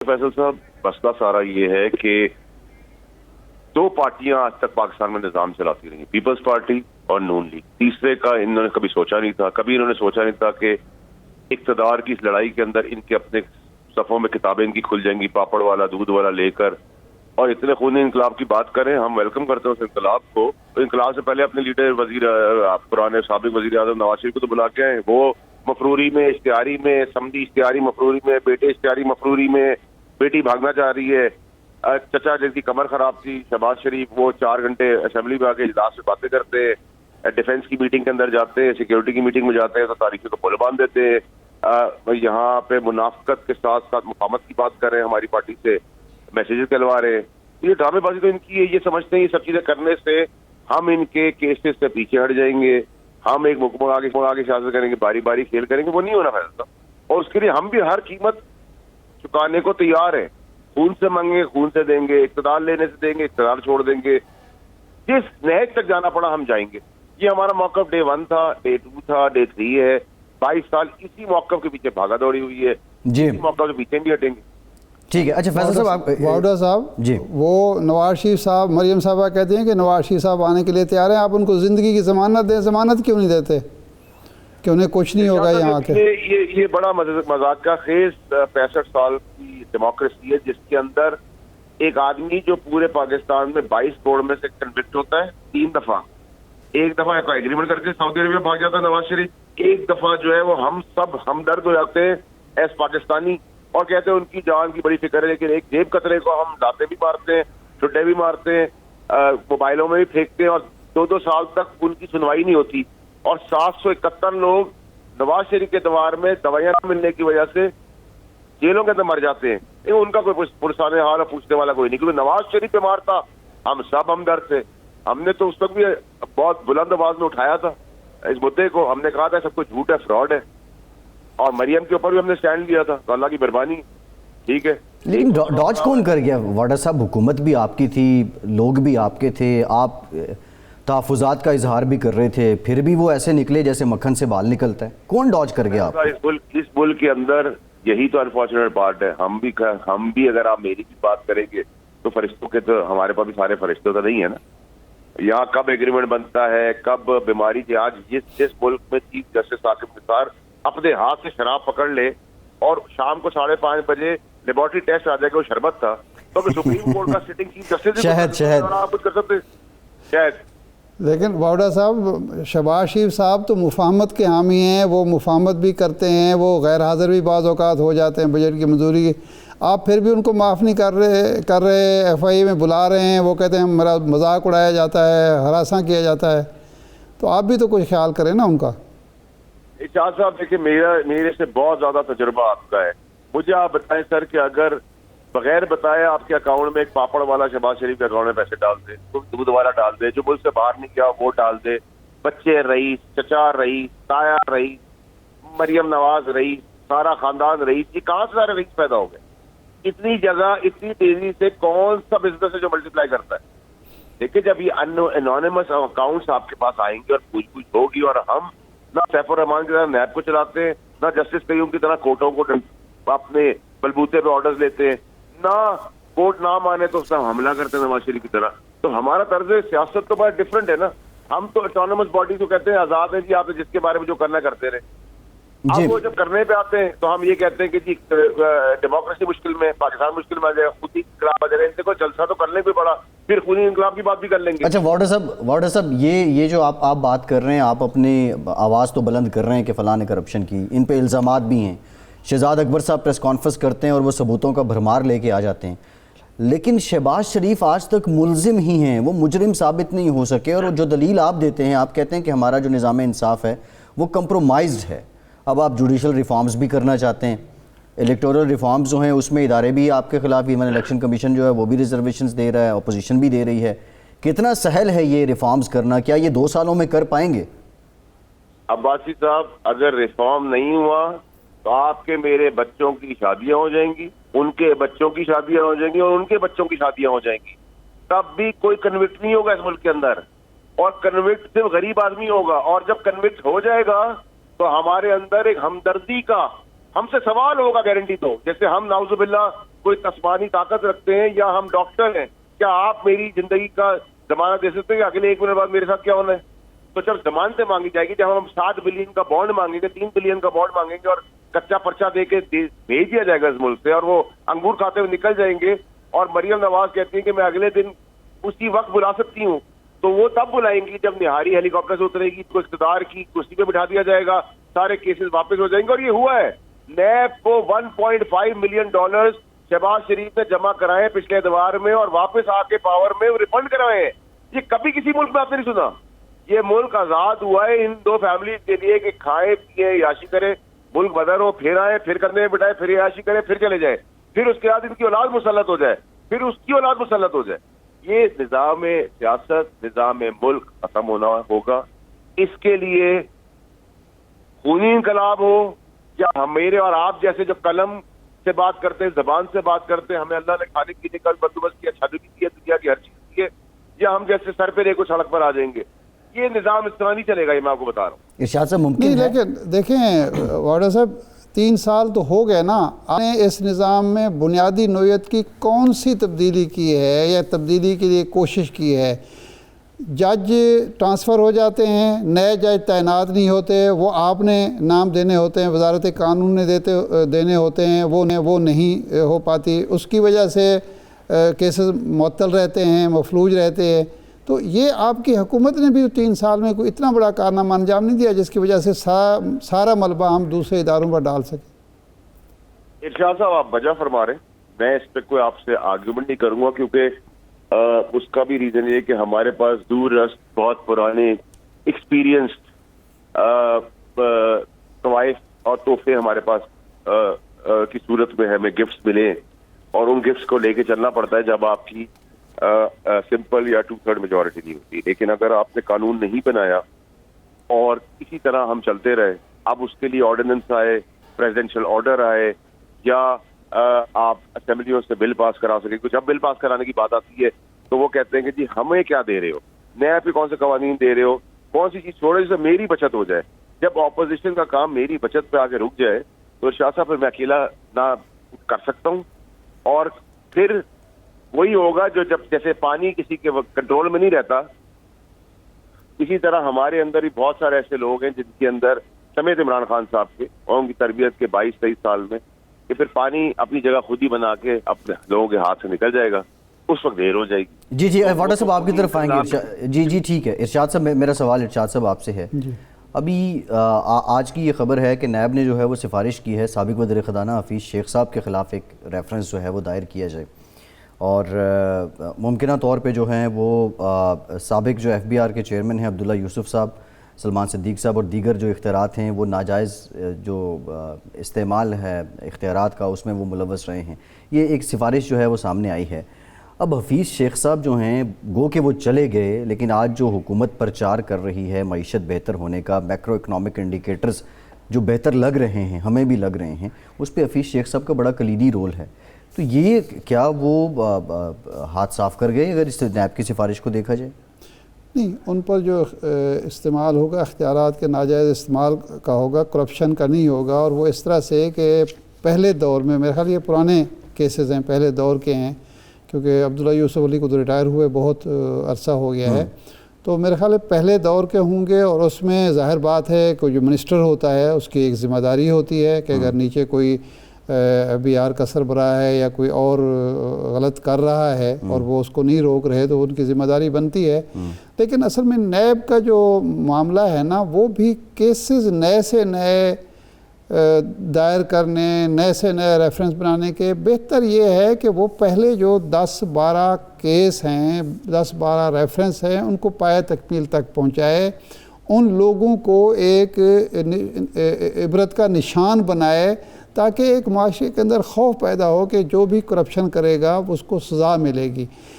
फैसल साहब, मसला सारा ये है कि दो पार्टियां आज तक पाकिस्तान में निजाम चलाती रही, पीपल्स पार्टी और नून लीग। तीसरे का इन्होंने कभी सोचा नहीं था। कभी इन्होंने सोचा नहीं था कि इक्तदार की इस लड़ाई के अंदर इनके अपने सफ़ों में किताबें इनकी खुल जाएंगी, पापड़ वाला दूध वाला लेकर। और इतने खूनी इनकलाब की बात करें, हम वेलकम करते हैं उस इनकलाब को। तो इनकलाब से पहले अपने लीडर वजीर पुराने साबिक वजीर आज़म नवाज शरीफ को तो बुला के आए। वो मफरूरी में, इश्तिहारी में, समझी इश्तिहारी मफरूरी में, बेटे इश्तिहारी मफरूरी में, बेटी भागना चाह रही है, चचा जिनकी कमर खराब थी शहबाज शरीफ, वो 4 घंटे असेंबली में आके इजलास में बातें करते हैं, डिफेंस की मीटिंग के अंदर जाते हैं, सिक्योरिटी की मीटिंग में जाते हैं तो तारीखों को पुल बांध देते हैं। यहाँ पे मुनाफकत के साथ साथ मुकामत की बात कर रहे हैं, हमारी पार्टी से मैसेजेस डलवा रहे हैं। ये ड्रामेबाजी तो इनकी है। ये समझते हैं ये सब चीजें करने से हम इनके केसेस से पीछे हट जाएंगे, हम एक मुकम्मल आगे शासन करेंगे, बारी बारी खेल करेंगे। वो नहीं होना फैसला, और उसके लिए हम भी हर कीमत चुकाने को तैयार है। खून से मांगे खून से देंगे, इक़्तिदार लेने से देंगे, इक़्तिदार छोड़ देंगे, जिस नहज तक जाना पड़ा हम जाएंगे। ये हमारा मौक़िफ़ डे 1 था, डे 2 था, डे 3 है। 22 साल इसी मौक़िफ़ के पीछे भागा दौड़ी हुई है, इसी मौक़िफ़ के पीछे भी हटेंगे। ठीक है। अच्छा फैसल साहब, वाउडा साहब जी, वो नवाज शरीफ साहब, मरियम साहबा कहती हैं कि नवाज शरीफ साहब आने के लिए तैयार हैं, आप उनको ज़िंदगी की ज़मानत दें। ज़मानत क्यों नहीं देते कि उन्हें कुछ नहीं होगा यहाँ के? ये बड़ा मजाक का खेज 65 साल की डेमोक्रेसी है, जिसके अंदर एक आदमी जो पूरे पाकिस्तान में 22 करोड़ में से कन्विक्ट होता है 3 दफा। एक दफा एग्रीमेंट करके सऊदी अरबिया भाग जाता है नवाज शरीफ, एक दफा जो है वो हम सब हमदर्द हो जाते हैं एस पाकिस्तानी और कहते हैं उनकी जान की बड़ी फिक्र है। लेकिन एक जेब कतरे को हम दाते भी मारते हैं, छुट्टे भी मारते हैं, मोबाइलों में भी फेंकते हैं, और 2-2 साल तक उनकी सुनवाई नहीं होती। और 771 लोग नवाज शरीफ के दवार में दवाइयां न मिलने की वजह से जेलों के अंदर मर जाते हैं। उनका कोई पुरसाने हाल पूछने वाला कोई नहीं, क्योंकि नवाज शरीफ बीमार था, हम सब हमदर्द थे। हमने तो उस वक्त भी बहुत बुलंद आवाज में उठाया था इस मुद्दे को। हमने कहा था सब कुछ झूठ है, फ्रॉड है, और मरियम के ऊपर भी हमने स्टैंड लिया था। तो अल्लाह की मेहरबानी, ठीक है। लेकिन डॉज कौन कर गया वाडा साहब? हुकूमत भी आपकी थी, लोग भी आपके थे, आप तहफ़्फ़ुज़ात का इजहार भी कर रहे थे, फिर भी वो ऐसे निकले जैसे मक्खन से बाल निकलता है। कौन डॉज कर गया आप? इस मुल्क के अंदर यही तो अनफॉर्चुनेट पार्ट है। हम भी अगर आप मेरी भी बात करेंगे तो फरिश्तों के तो हमारे पास भी सारे फरिश्तों तो नहीं है ना। यहाँ कब एग्रीमेंट बनता है, कब बीमारी थी। आज जिस मुल्क में चीफ जस्टिस साकिब निसार अपने हाथ से शराब पकड़ ले और शाम को 5:30 बजे लेबोरेटरी टेस्ट आ जाएगा वो शरबत था, तो सुप्रीम कोर्ट का सिटिंग चीफ जस्टिस आप कुछ कर सकते शहद। लेकिन वाउडा साहब, शहबाज शरीफ साहब तो मुफाहमत के हामी हैं, वो मुफाहमत भी करते हैं, वो गैर हाज़िर भी बाज़ औक़ात हो जाते हैं बजट की मंजूरी की। आप फिर भी उनको माफ़ नहीं कर रहे FIA में बुला रहे हैं, वो कहते हैं मेरा मजाक उड़ाया जाता है, हरासा किया जाता है। तो आप भी तो कुछ ख्याल करें ना उनका। इजाज़ साहब देखिए, मेरे से बहुत ज़्यादा तजुर्बा आपका है। मुझे आप बताएं सर कि अगर बगैर बताए आपके अकाउंट में एक पापड़ वाला शहबाज शरीफ के अकाउंट में पैसे डाल दे, तो दूध वाला डाल दे, जो मुल्क से बाहर नहीं गया वो डाल दे, बच्चे रईस, चचा रईस, ताया रईस, मरियम नवाज रईस, सारा खानदान रईस, ये कहाँ से सारे रईस पैदा हो गए? इतनी जगह इतनी तेजी से कौन सा बिजनेस है जो मल्टीप्लाई करता है? देखिए, जब ये एनोनिमस अकाउंट्स आपके पास आएंगे और पूछ होगी, और हम ना सैफुर रहमान की तरह नैब को चलाते हैं, ना जस्टिस कयूम की तरह कोर्टों को अपने बलबूते पे ऑर्डर्स लेते हैं, ना कोर्ट ना माने तो उसका हमला करते हैं नवाज शरीफ की तरह। तो हमारा तर्ज सियासत तो बड़ा डिफरेंट है ना। हम तो ऑटोनमस बॉडी को कहते हैं आजाद है जी, आप जिसके बारे में जो करना करते रहे। अब वो जब करने पे आते हैं तो हम ये कहते हैं कि जी डेमोक्रेसी मुश्किल में, पाकिस्तान मुश्किल में आ जाएगा, खुद ही इंकलाब आ जाएगा। इनसे कोई जलसा तो करने भी पड़ा, फिर खूनी इंकलाब की बात भी कर लेंगे। अच्छा वाडा साहब, ये जो आप बात कर रहे हैं, आप अपनी आवाज़ तो बुलंद कर रहे हैं कि फ़लाँ ने करप्शन की, इन पे इल्ज़ामात भी हैं। शहजाद अकबर साहब प्रेस कॉन्फ्रेंस करते हैं और वो सबूतों का भरमार लेके आ जाते हैं, लेकिन शहबाज शरीफ आज तक मुलजिम ही हैं, वो मुजरिम साबित नहीं हो सके। और जो दलील आप देते हैं, आप कहते हैं कि हमारा जो निज़ाम इंसाफ है वो कंप्रोमाइज्ड है। अब आप जुडिशल रिफॉर्म्स भी करना चाहते हैं, इलेक्टोरल रिफॉर्म्स जो हैं उसमें इदारे भी आपके खिलाफ, इवन इलेक्शन कमीशन जो है वो भी रिजर्वेशंस दे रहा है, अपोजिशन भी दे रही है। कितना सहल है ये रिफॉर्म्स करना? क्या ये 2 सालों में कर पाएंगे? अब्बासी साहब, अगर रिफॉर्म नहीं हुआ तो आपके मेरे बच्चों की शादियां हो जाएंगी, उनके बच्चों की शादियां हो जाएंगी, और उनके बच्चों की शादियां हो जाएंगी। तब भी कोई कन्विक्ट नहीं होगा इस मुल्क के अंदर, और कन्विक्ट सिर्फ गरीब आदमी होगा। और जब कन्विक्ट हो जाएगा तो हमारे अंदर एक हमदर्दी का हमसे सवाल होगा, गारंटी। तो जैसे हम नाउजुबिल्ला کوئی تسمانی طاقت رکھتے ہیں یا ہم ڈاکٹر ہیں؟ کیا آپ میری زندگی کا ضمانت دے سکتے ہیں کہ اگلے 1 منٹ بعد میرے ساتھ کیا ہونا ہے؟ تو جب ضمانتیں مانگی جائے گی، جب ہم 7 بلین کا بانڈ مانگیں گے، 3 بلین کا بانڈ مانگیں گے اور کچا پرچہ دے کے بھیج دیا جائے گا اس ملک سے، اور وہ انگور کھاتے ہوئے نکل جائیں گے، اور مریم نواز کہتی ہیں کہ میں اگلے دن اسی وقت بلا سکتی ہوں، تو وہ تب بلائیں گی جب نہاری ہیلی کاپٹر سے اترے گی تو اقتدار کی کرسی پہ بٹھا دیا جائے گا، سارے کیسز واپس ہو جائیں گے. اور یہ ہوا ہے. نیب کو $1.5 ملین شہباز شریف نے جمع کرائے پچھلے اتوار میں اور واپس آ کے پاور میں ریفنڈ کروائے ہیں. یہ کبھی کسی ملک میں آپ نے نہیں سنا. یہ ملک آزاد ہوا ہے ان 2 فیملیز کے لیے کہ کھائیں پیئیں عیاشی کریں، ملک بدر ہو، پھر آئے، پھر کرنے میں بٹھائے، پھر عیاشی کریں، پھر چلے جائیں، پھر اس کے بعد ان کی اولاد مسلط ہو جائے، پھر اس کی اولاد مسلط ہو جائے. یہ نظام سیاست، نظام ملک ختم ہونا ہوگا. اس کے لیے خونی انقلاب ہو یا ہم میرے اور آپ جیسے جو قلم سے بات کرتے ہیں، زبان سے بات کرتے ہیں، ہمیں اللہ نے کھانے پینے کا بندوبست کیا، چھت بھی دیا، دنیا کی ہر چیز کی ہے، یا ہم جیسے سر پہ لے کو سڑک پر آ جائیں گے. یہ نظام اس طرح نہیں چلے گا. یہ میں آپ کو بتا رہا ہوں. ارشاد صاحب ممکن نہیں، ہے لیکن دیکھیں واڈا صاحب، 3 سال تو ہو گئے نا. آپ نے اس نظام میں بنیادی نوعیت کی کون سی تبدیلی کی ہے یا تبدیلی کے لیے کوشش کی ہے؟ جج ٹرانسفر ہو جاتے ہیں، نئے جج تعینات نہیں ہوتے، وہ آپ نے نام دینے ہوتے ہیں، وزارت قانون نے دینے ہوتے ہیں، وہ نہیں ہو پاتی. اس کی وجہ سے کیسز معطل رہتے ہیں، مفلوج رہتے ہیں. تو یہ آپ کی حکومت نے بھی 3 سال میں کوئی اتنا بڑا کارنامہ انجام نہیں دیا جس کی وجہ سے سارا ملبہ ہم دوسرے اداروں پر ڈال سکیں. ارشاد صاحب آپ وجہ فرما رہے ہیں. میں اس پہ کوئی آپ سے آرگیومنٹ نہیں کروں گا، کیونکہ اس کا بھی ریزن یہ کہ ہمارے پاس دور رست بہت پرانے ایکسپیرینسڈ طوائف اور تحفے ہمارے پاس کی صورت میں ہمیں گفٹس ملے، اور ان گفٹس کو لے کے چلنا پڑتا ہے جب آپ کی سمپل یا 2/3 میجورٹی نہیں ہوتی. لیکن اگر آپ نے قانون نہیں بنایا اور اسی طرح ہم چلتے رہے، اب اس کے لیے آرڈیننس آئے، پریزیڈنشل آرڈر آئے، یا آپ اسمبلیوں سے بل پاس کرا سکیں. کچھ اب بل پاس کرانے کی بات آتی ہے تو وہ کہتے ہیں کہ جی ہمیں کیا دے رہے ہو، نیب پہ کون سے قوانین دے رہے ہو، کون سی چیز چھوڑے جس سے میری بچت ہو جائے. جب اپوزیشن کا کام میری بچت پہ آگے رک جائے تو شاہ صاحب پھر میں اکیلا نہ کر سکتا ہوں. اور پھر وہی ہوگا جو جب جیسے پانی کسی کے کنٹرول میں نہیں رہتا، اسی طرح ہمارے اندر بھی بہت سارے ایسے لوگ ہیں جن کے اندر سمیت عمران خان صاحب کے اور ان کی تربیت کے 22-23 سال میں کہ پھر پانی اپنی جگہ خود ہی بنا کے اپنے لوگوں کے ہاتھ سے نکل جائے گا، اس وقت دیر ہو جائے گی. جی واڈا صاحب آپ کی طرف آئیں گے. جی ٹھیک ہے. ارشاد صاحب میرا سوال ارشاد صاحب آپ سے ہے. ابھی آج کی یہ خبر ہے کہ نیب نے جو ہے وہ سفارش کی ہے سابق وزیر خزانہ حفیظ شیخ صاحب کے خلاف ایک ریفرنس جو ہے وہ دائر کیا جائے، اور ممکنہ طور پہ جو ہیں وہ سابق جو FBR کے چیئرمین ہیں عبداللہ یوسف صاحب، سلمان صدیق صاحب اور دیگر جو اختیارات ہیں وہ ناجائز جو استعمال ہے اختیارات کا اس میں وہ ملوث رہے ہیں. یہ ایک سفارش جو ہے وہ سامنے آئی ہے. اب حفیظ شیخ صاحب جو ہیں گو کہ وہ چلے گئے، لیکن آج جو حکومت پرچار کر رہی ہے معیشت بہتر ہونے کا، میکرو اکنامک انڈیکیٹرز جو بہتر لگ رہے ہیں، ہمیں بھی لگ رہے ہیں، اس پہ حفیظ شیخ صاحب کا بڑا کلیدی رول ہے. تو یہ کیا وہ ہاتھ صاف کر گئے اگر اس نیب کی سفارش کو دیکھا جائے؟ نہیں، ان پر جو استعمال ہوگا اختیارات کے ناجائز استعمال کا ہوگا، کرپشن کا نہیں ہوگا. اور وہ اس طرح سے کہ پہلے دور میں میرے خیال یہ پرانے کیسز ہیں، پہلے دور کے ہیں، کیونکہ عبداللہ یوسف علی کو تو ریٹائر ہوئے بہت عرصہ ہو گیا ہے، تو میرے خیال ہے پہلے دور کے ہوں گے. اور اس میں ظاہر بات ہے کہ جو منسٹر ہوتا ہے اس کی ایک ذمہ داری ہوتی ہے کہ اگر نیچے کوئی FBR کا سربراہ ہے یا کوئی اور غلط کر رہا ہے اور وہ اس کو نہیں روک رہے تو ان کی ذمہ داری بنتی ہے. لیکن اصل میں نیب کا جو معاملہ ہے نا، وہ بھی کیسز نئے سے نئے دائر کرنے، نئے سے نئے ریفرنس بنانے کے بہتر یہ ہے کہ وہ پہلے جو 10-12 کیس ہیں، 10-12 ریفرنس ہیں، ان کو پایہ تکمیل تک پہنچائے، ان لوگوں کو ایک عبرت کا نشان بنائے تاکہ ایک معاشرے کے اندر خوف پیدا ہو کہ جو بھی کرپشن کرے گا اس کو سزا ملے گی.